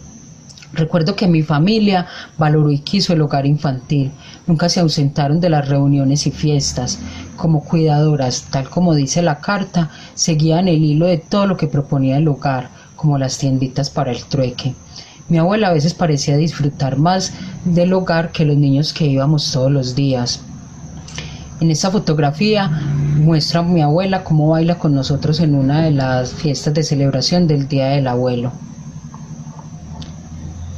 Speaker 5: Recuerdo que mi familia valoró y quiso el hogar infantil. Nunca se ausentaron de las reuniones y fiestas. Como cuidadoras, tal como dice la carta, seguían el hilo de todo lo que proponía el hogar, como las tienditas para el trueque. Mi abuela a veces parecía disfrutar más del hogar que los niños que íbamos todos los días. En esta fotografía muestra a mi abuela cómo baila con nosotros en una de las fiestas de celebración del Día del Abuelo.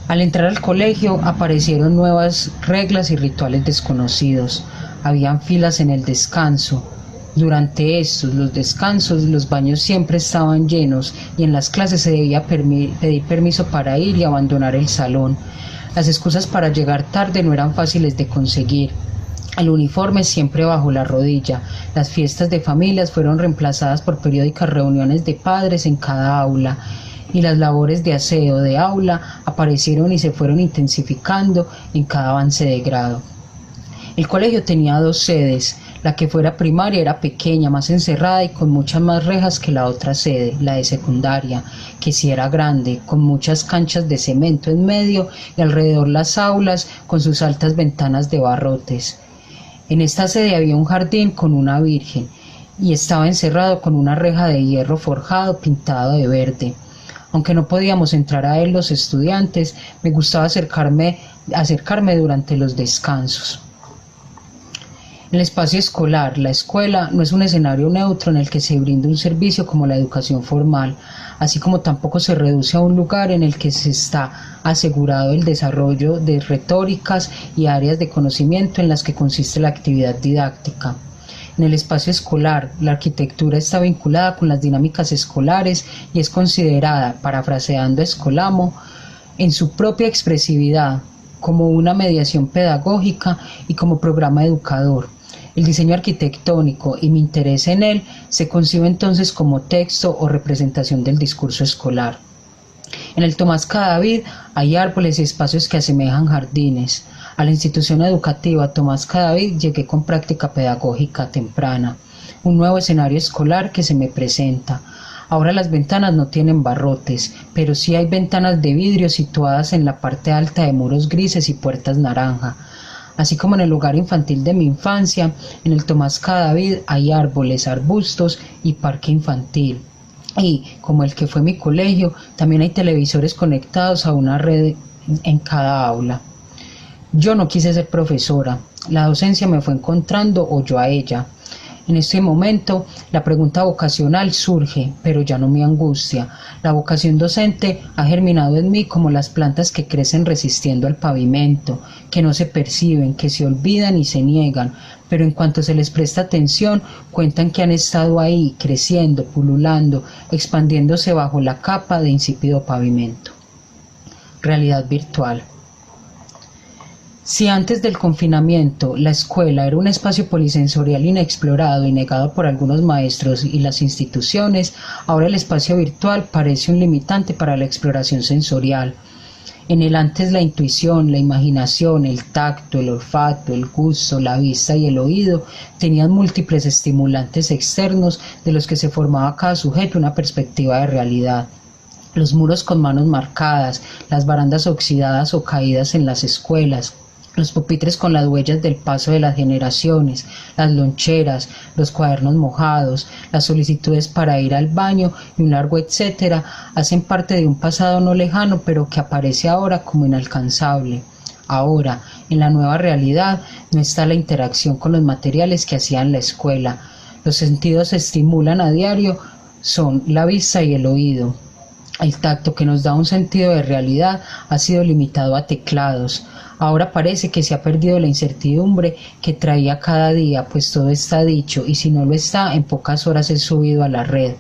Speaker 5: Al entrar al colegio aparecieron nuevas reglas y rituales desconocidos. Habían filas en el descanso. Durante los descansos, los baños siempre estaban llenos y en las clases se debía pedir permiso para ir y abandonar el salón. Las excusas para llegar tarde no eran fáciles de conseguir. El uniforme siempre bajo la rodilla. Las fiestas de familias fueron reemplazadas por periódicas reuniones de padres en cada aula. Y las labores de aseo de aula aparecieron y se fueron intensificando en cada avance de grado. El colegio tenía 2 sedes. La que fuera primaria era pequeña, más encerrada y con muchas más rejas que la otra sede, la de secundaria, que sí era grande, con muchas canchas de cemento en medio y alrededor las aulas con sus altas ventanas de barrotes. En esta sede había un jardín con una virgen y estaba encerrado con una reja de hierro forjado pintado de verde. Aunque no podíamos entrar a él los estudiantes, me gustaba acercarme durante los descansos. El espacio escolar, la escuela, no es un escenario neutro en el que se brinda un servicio como la educación formal, así como tampoco se reduce a un lugar en el que se está asegurado el desarrollo de retóricas y áreas de conocimiento en las que consiste la actividad didáctica. En el espacio escolar, la arquitectura está vinculada con las dinámicas escolares y es considerada, parafraseando a Escolamo, en su propia expresividad, como una mediación pedagógica y como programa educador. El diseño arquitectónico y mi interés en él se concibe entonces como texto o representación del discurso escolar. En el Tomás Cadavid hay árboles y espacios que asemejan jardines. A la institución educativa Tomás Cadavid llegué con práctica pedagógica temprana, un nuevo escenario escolar que se me presenta. Ahora las ventanas no tienen barrotes, pero sí hay ventanas de vidrio situadas en la parte alta de muros grises y puertas naranja. Así como en el hogar infantil de mi infancia, en el Tomás Cadavid hay árboles, arbustos y parque infantil. Y, como el que fue mi colegio, también hay televisores conectados a una red en cada aula. Yo no quise ser profesora, la docencia me fue encontrando o yo a ella. En este momento, la pregunta vocacional surge, pero ya no me angustia. La vocación docente ha germinado en mí como las plantas que crecen resistiendo al pavimento, que no se perciben, que se olvidan y se niegan, pero en cuanto se les presta atención, cuentan que han estado ahí, creciendo, pululando, expandiéndose bajo la capa de insípido pavimento. Realidad virtual. Si antes del confinamiento la escuela era un espacio polisensorial inexplorado y negado por algunos maestros y las instituciones, ahora el espacio virtual parece un limitante para la exploración sensorial. En el antes la intuición, la imaginación, el tacto, el olfato, el gusto, la vista y el oído tenían múltiples estimulantes externos de los que se formaba cada sujeto una perspectiva de realidad. Los muros con manos marcadas, las barandas oxidadas o caídas en las escuelas, los pupitres con las huellas del paso de las generaciones, las loncheras, los cuadernos mojados, las solicitudes para ir al baño y un largo etcétera, hacen parte de un pasado no lejano pero que aparece ahora como inalcanzable. Ahora, en la nueva realidad, no está la interacción con los materiales que hacían la escuela. Los sentidos se estimulan a diario, son la vista y el oído. El tacto, que nos da un sentido de realidad, ha sido limitado a teclados. Ahora parece que se ha perdido la incertidumbre que traía cada día, pues todo está dicho, y si no lo está, en pocas horas es subido a la red.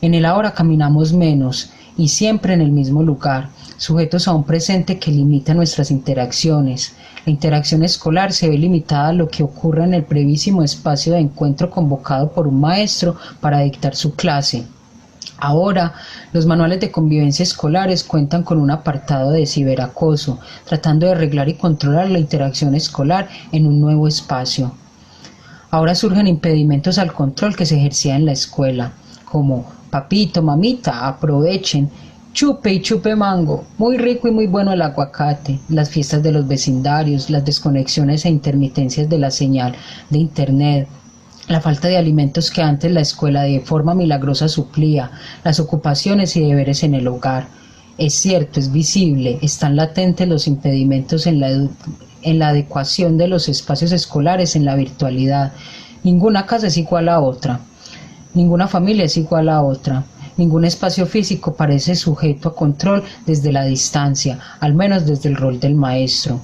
Speaker 5: En el ahora caminamos menos, y siempre en el mismo lugar, sujetos a un presente que limita nuestras interacciones. La interacción escolar se ve limitada a lo que ocurre en el brevísimo espacio de encuentro convocado por un maestro para dictar su clase. Ahora, los manuales de convivencia escolares cuentan con un apartado de ciberacoso, tratando de arreglar y controlar la interacción escolar en un nuevo espacio. Ahora surgen impedimentos al control que se ejercía en la escuela, como papito, mamita, aprovechen, chupe y chupe mango, muy rico y muy bueno el aguacate, las fiestas de los vecindarios, las desconexiones e intermitencias de la señal de internet, la falta de alimentos que antes la escuela de forma milagrosa suplía, las ocupaciones y deberes en el hogar. Es cierto, es visible, están latentes los impedimentos en la adecuación de los espacios escolares en la virtualidad. Ninguna casa es igual a otra, ninguna familia es igual a otra, ningún espacio físico parece sujeto a control desde la distancia, al menos desde el rol del maestro.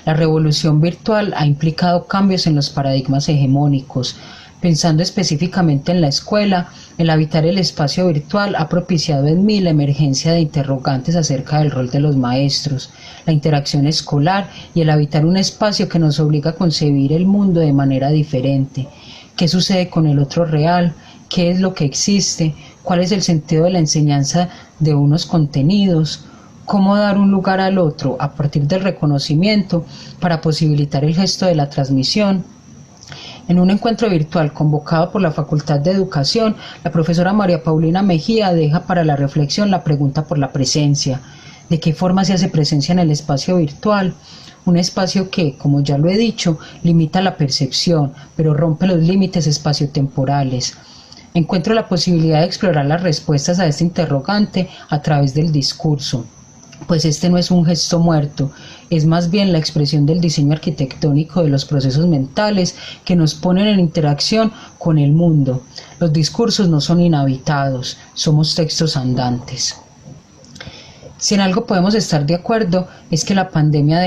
Speaker 5: La revolución virtual ha implicado cambios en los paradigmas hegemónicos. Pensando específicamente en la escuela, el habitar el espacio virtual ha propiciado en mí la emergencia de interrogantes acerca del rol de los maestros, la interacción escolar y el habitar un espacio que nos obliga a concebir el mundo de manera diferente. ¿Qué sucede con el otro real? ¿Qué es lo que existe? ¿Cuál es el sentido de la enseñanza de unos contenidos? ¿Cómo dar un lugar al otro a partir del reconocimiento para posibilitar el gesto de la transmisión? En un encuentro virtual convocado por la Facultad de Educación, la profesora María Paulina Mejía deja para la reflexión la pregunta por la presencia. ¿De qué forma se hace presencia en el espacio virtual? Un espacio que, como ya lo he dicho, limita la percepción, pero rompe los límites espaciotemporales. Encuentro la posibilidad de explorar las respuestas a este interrogante a través del discurso. Pues este no es un gesto muerto, es más bien la expresión del diseño arquitectónico de los procesos mentales que nos ponen en interacción con el mundo. Los discursos no son inhabitados, somos textos andantes. Si en algo podemos estar de acuerdo es que la pandemia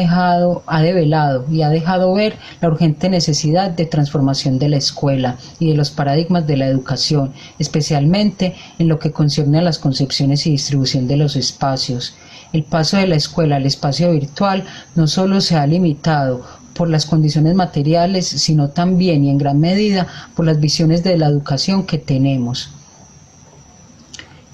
Speaker 5: ha develado y ha dejado ver la urgente necesidad de transformación de la escuela y de los paradigmas de la educación, especialmente en lo que concierne a las concepciones y distribución de los espacios. El paso de la escuela al espacio virtual no solo se ha limitado por las condiciones materiales, sino también y en gran medida por las visiones de la educación que tenemos.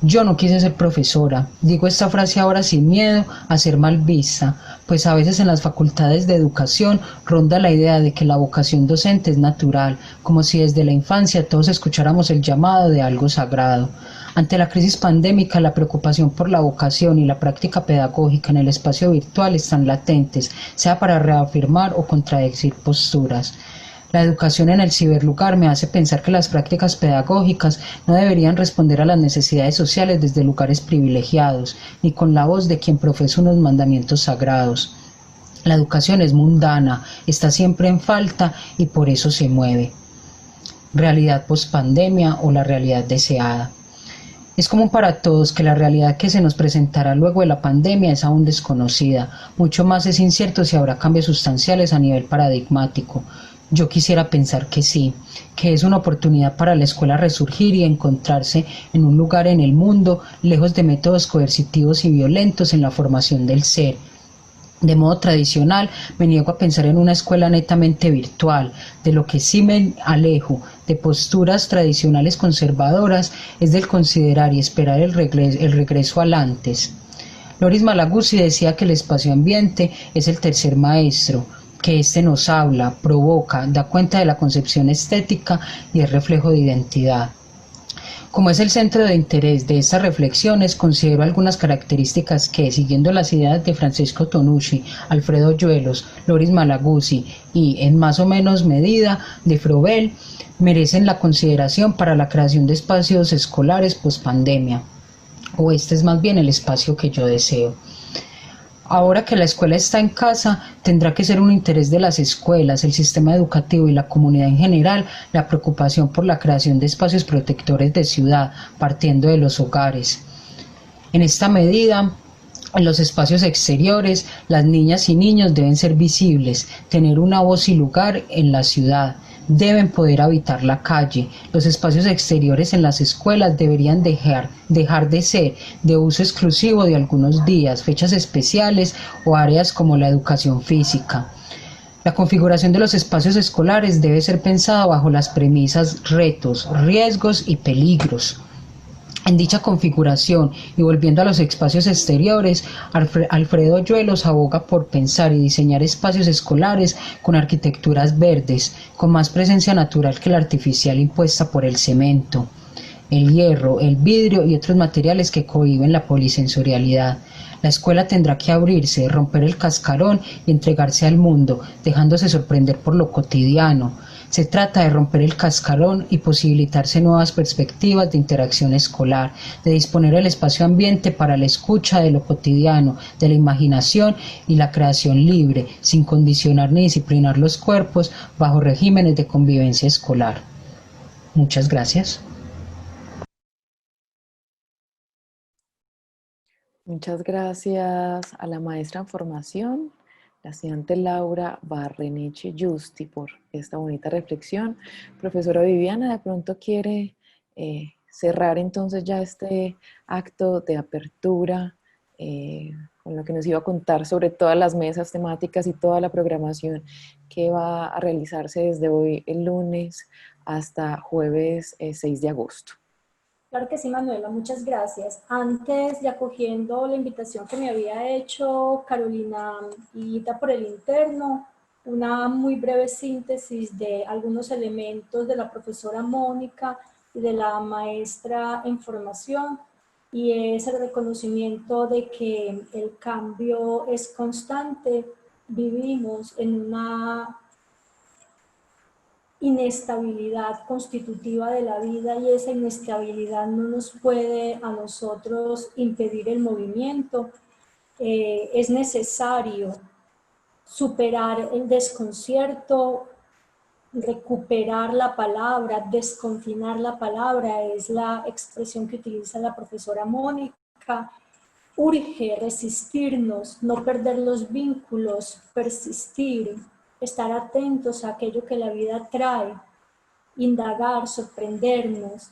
Speaker 5: Yo no quise ser profesora, digo esta frase ahora sin miedo a ser mal vista, pues a veces en las facultades de educación ronda la idea de que la vocación docente es natural, como si desde la infancia todos escucháramos el llamado de algo sagrado. Ante la crisis pandémica, la preocupación por la vocación y la práctica pedagógica en el espacio virtual están latentes, sea para reafirmar o contradecir posturas. La educación en el ciberlugar me hace pensar que las prácticas pedagógicas no deberían responder a las necesidades sociales desde lugares privilegiados, ni con la voz de quien profesa unos mandamientos sagrados. La educación es mundana, está siempre en falta y por eso se mueve. Realidad pospandemia o la realidad deseada. Es común para todos que la realidad que se nos presentará luego de la pandemia es aún desconocida. Mucho más es incierto si habrá cambios sustanciales a nivel paradigmático. Yo quisiera pensar que sí, que es una oportunidad para la escuela resurgir y encontrarse en un lugar en el mundo, lejos de métodos coercitivos y violentos en la formación del ser. De modo tradicional, me niego a pensar en una escuela netamente virtual. De lo que sí me alejo de posturas tradicionales conservadoras es del considerar y esperar el regreso al antes. Loris Malaguzzi decía que el espacio ambiente es el tercer maestro, que éste nos habla, provoca, da cuenta de la concepción estética y es reflejo de identidad. Como es el centro de interés de estas reflexiones, considero algunas características que, siguiendo las ideas de Francesco Tonucci, Alfredo Hoyuelos, Loris Malaguzzi y, en más o menos medida, de Froben, merecen la consideración para la creación de espacios escolares pospandemia. O este es más bien el espacio que yo deseo. Ahora que la escuela está en casa, tendrá que ser un interés de las escuelas, el sistema educativo y la comunidad en general la preocupación por la creación de espacios protectores de ciudad, partiendo de los hogares. En esta medida, en los espacios exteriores, las niñas y niños deben ser visibles, tener una voz y lugar en la ciudad. Deben poder habitar la calle. Los espacios exteriores en las escuelas deberían dejar de ser de uso exclusivo de algunos días, fechas especiales o áreas como la educación física. La configuración de los espacios escolares debe ser pensada bajo las premisas retos, riesgos y peligros. En dicha configuración, y volviendo a los espacios exteriores, Alfredo Hoyuelos aboga por pensar y diseñar espacios escolares con arquitecturas verdes, con más presencia natural que la artificial impuesta por el cemento, el hierro, el vidrio y otros materiales que cohíben la polisensorialidad. La escuela tendrá que abrirse, romper el cascarón y entregarse al mundo, dejándose sorprender por lo cotidiano. Se trata de romper el cascarón y posibilitarse nuevas perspectivas de interacción escolar, de disponer el espacio ambiente para la escucha de lo cotidiano, de la imaginación y la creación libre, sin condicionar ni disciplinar los cuerpos bajo regímenes de convivencia escolar. Muchas gracias.
Speaker 1: Muchas gracias a la maestra en formación, la estudiante Laura Barreneche Justi, por esta bonita reflexión. Profesora Viviana, de pronto quiere cerrar entonces ya este acto de apertura con lo que nos iba a contar sobre todas las mesas temáticas y toda la programación que va a realizarse desde hoy, el lunes, hasta jueves 6 de agosto.
Speaker 3: Claro que sí, Manuela, muchas gracias. Antes, ya acogiendo la invitación que me había hecho Carolina y Ita por el interno, una muy breve síntesis de algunos elementos de la profesora Mónica y de la maestra en formación, y es el reconocimiento de que el cambio es constante. Vivimos en una inestabilidad constitutiva de la vida y esa inestabilidad no nos puede a nosotros impedir el movimiento. Es necesario superar el desconcierto, recuperar la palabra, desconfinar la palabra, es la expresión que utiliza la profesora Mónica. Urge resistirnos, no perder los vínculos, persistir, estar atentos a aquello que la vida trae, indagar, sorprendernos.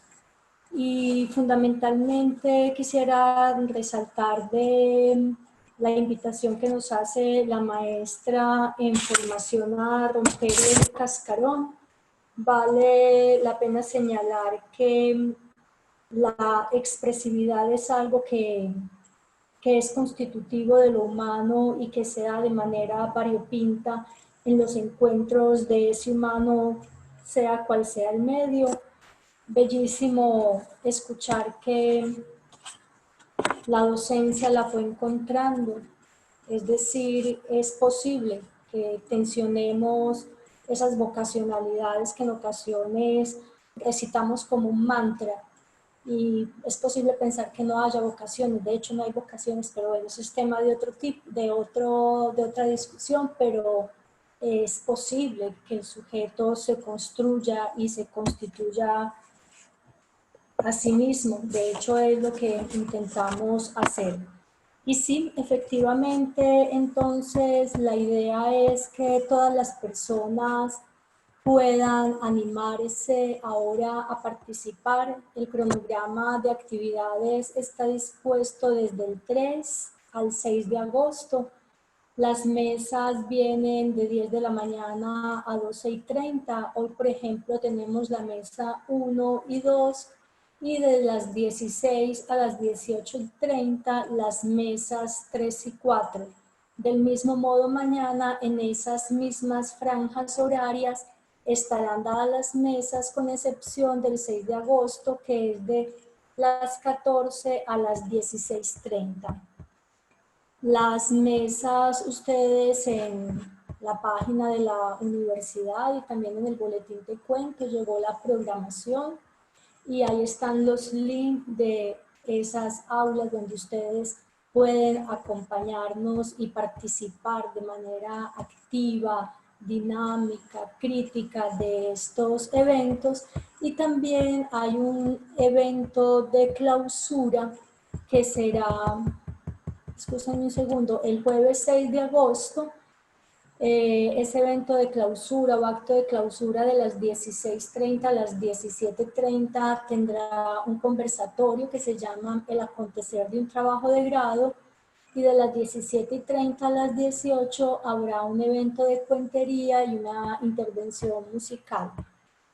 Speaker 3: Y fundamentalmente quisiera resaltar de la invitación que nos hace la maestra en formación a romper el cascarón, vale la pena señalar que la expresividad es algo que es constitutivo de lo humano y que se da de manera variopinta en los encuentros de ese humano, sea cual sea el medio. Bellísimo escuchar que la docencia la fue encontrando, es decir, es posible que tensionemos esas vocacionalidades que en ocasiones recitamos como un mantra, y es posible pensar que no haya vocaciones. De hecho no hay vocaciones, pero bueno, eso es tema de otro tipo, de otra discusión, pero es posible que el sujeto se construya y se constituya a sí mismo. De hecho es lo que intentamos hacer. Y sí, efectivamente, entonces la idea es que todas las personas puedan animarse ahora a participar. El cronograma de actividades está dispuesto desde el 3 al 6 de agosto. Las mesas vienen de 10 de la mañana a 12:30. Hoy, por ejemplo, tenemos la mesa 1 y 2, y de las 16 a las 18:30 las mesas 3 y 4. Del mismo modo, mañana en esas mismas franjas horarias estarán dadas las mesas, con excepción del 6 de agosto, que es de las 14 a las 16:30. Las mesas, ustedes en la página de la universidad y también en el boletín de cuento llegó la programación, y ahí están los links de esas aulas donde ustedes pueden acompañarnos y participar de manera activa, dinámica, crítica de estos eventos. Y también hay un evento de clausura que será, escúchame un segundo, el jueves 6 de agosto. Ese evento de clausura o acto de clausura de las 16:30 a las 17:30 tendrá un conversatorio que se llama El acontecer de un trabajo de grado, y de las 17:30 a las 18 habrá un evento de cuentería y una intervención musical.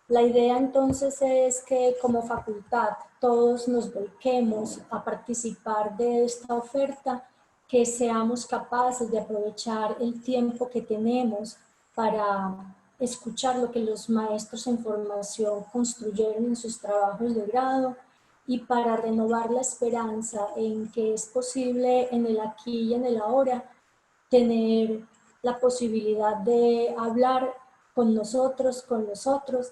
Speaker 3: La idea entonces es que como facultad todos nos volquemos a participar de esta oferta, que seamos capaces de aprovechar el tiempo que tenemos para escuchar lo que los maestros en formación construyeron en sus trabajos de grado, y para renovar la esperanza en que es posible en el aquí y en el ahora tener la posibilidad de hablar con nosotros, con los otros,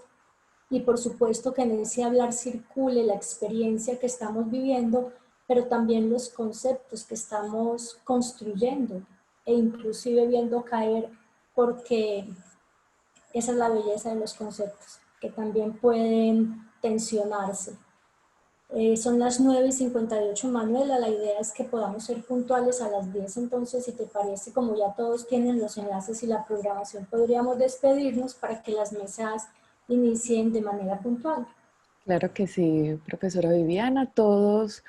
Speaker 3: y por supuesto que en ese hablar circule la experiencia que estamos viviendo, pero también los conceptos que estamos construyendo e inclusive viendo caer, porque esa es la belleza de los conceptos, que también pueden tensionarse. Son las 9:58, Manuela. La idea es que podamos ser puntuales a las 10, entonces, si te parece, como ya todos tienen los enlaces y la programación, podríamos despedirnos para que las mesas inicien de manera puntual.
Speaker 1: Claro que sí, profesora Viviana. Todos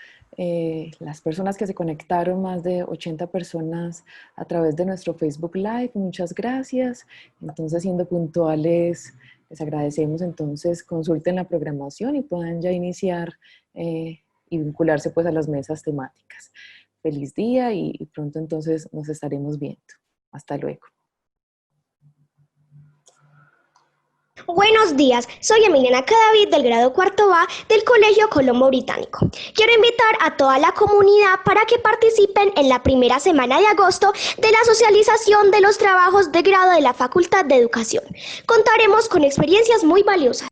Speaker 1: las personas que se conectaron, más de 80 personas a través de nuestro Facebook Live, muchas gracias. Entonces, siendo puntuales, les agradecemos. Entonces, consulten la programación y puedan ya iniciar y vincularse pues a las mesas temáticas. Feliz día y pronto entonces nos estaremos viendo. Hasta luego.
Speaker 6: Buenos días, soy Emiliana Cadavid del grado cuarto A del Colegio Colombo Británico. Quiero invitar a toda la comunidad para que participen en la primera semana de agosto de la socialización de los trabajos de grado de la Facultad de Educación. Contaremos con experiencias muy valiosas.